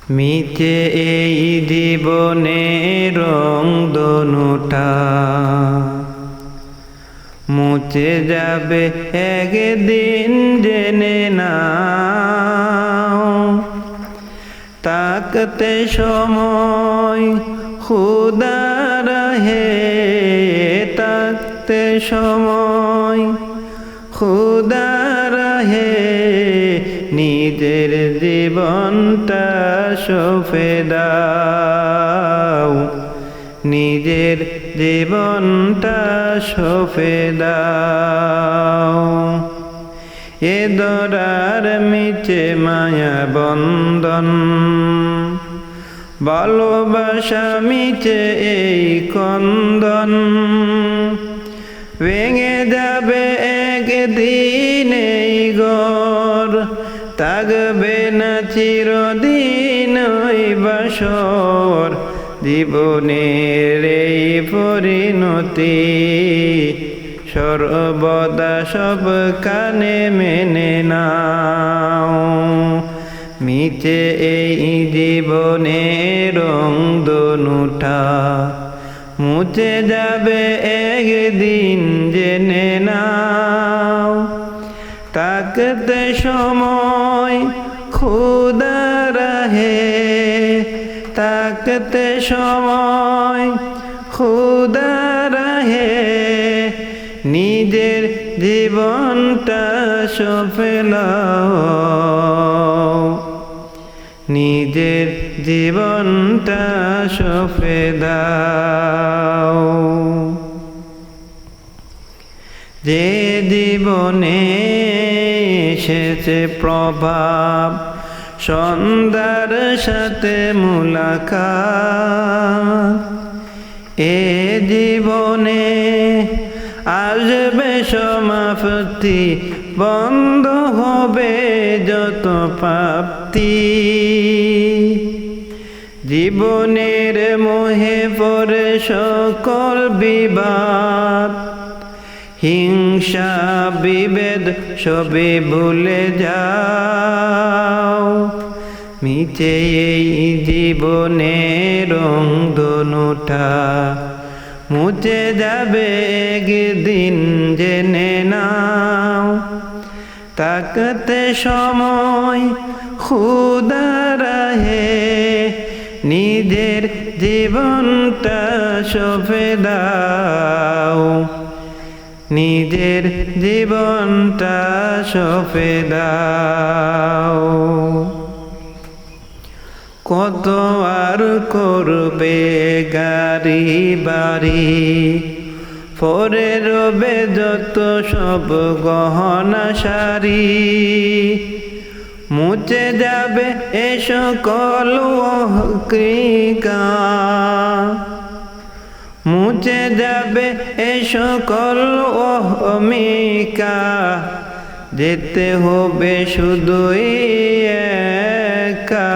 মিছে এই জীবনের রংধনুটা মুছে যাবে একদিন জেনে নাও। তাকতে সময় খুদা রাহে, তাকতে সময় খুদা রাহে, নিজের জীবনটা সঁপে দাও, নিজের জীবনটা সঁপে দাও। এ দরার মিছে মায়া বন্ধন, ভালোবাসা মিছে এই কন্দন, ভেঙে যাবে একদিন এই ঘর, থাকবে না চিরদিন ওই বাসর। জীবনের এই পরিণতি সর্বদা সব কানে মেনে নাও। মিছে এই জীবনের রংধনুটা মুছে যাবে একদিন জেনে নাও। তাকতে সময় খুদা রাহে, তাকতে সময় খুদা রাহে, নিজের জীবনটা সঁপে দাও, নিজের জীবনটা সঁপে দাও। যে জীবনে এসেছে প্রভাব, সন্ধ্যার সাথে মুলাকাত, এ জীবনে আসবে সমাপ্তি, বন্ধ হবে যত প্রাপ্তি। জীবনের মোহে পড়ে সকল বিবাদ, হিংসা বিভেদ সবে ভুলে যাও। মিছে এই জীবনের রংধনুটা মুছে যাবে একদিন জেনে নাও। তাকতে সময় খুদা রাহে, নিজের জীবনটা সঁপে দাও, নিজের জীবনটা সঁপে দাও। কত আর করবে গাড়ি বাড়ি, পরে রবে যত সব গহনা শাড়ি। মুছে যাবে এ সকল অহংকার, মুছে যাবে এ সকল অহমিকা। যেতে হবে শুধুই একা,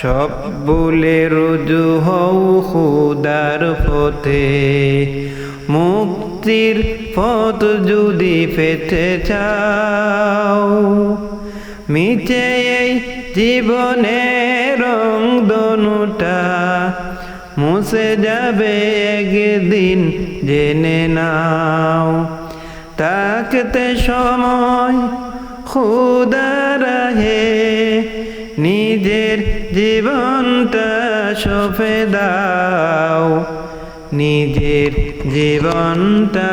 সব ভুলে রুজু হও খুদার পথে। মুক্তির পথ যদি পেতে চাও, মিছে এই জীবনের রংধনুটা মুছে যাবে একদিন জেনে নাও। তাকতে সময় খুদা রাহে, নিজের জীবনটা সঁপে দাও, নিজের জীবনটা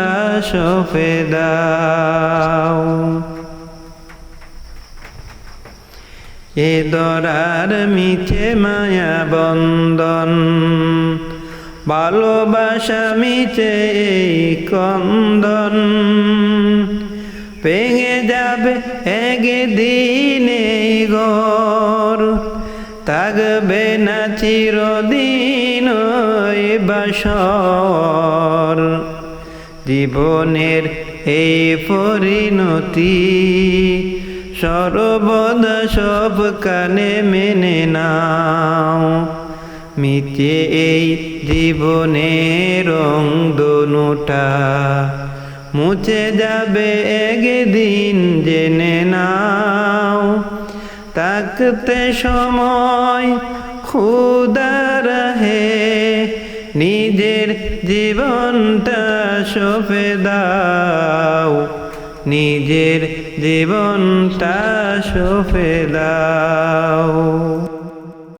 সঁপে দাও। এ দরার মিছে মায়া বন্ধন, ভালোবাসা মিছে এই কন্দন, ভেঙে যাবে একদিন এই ঘর, থাকবে না চিরদিন ওই বাসর। জীবনের এই পরিণতি সর্বদা সব কানে মেনে নাও। মিছে এই জীবনের রংধনুটা মুছে যাবে একদিন জেনে নাও। তাকতে সময় খুদার হে নিজের জীবনটা সঁপে দাও, নিজের জীবনটা সঁপে দাও।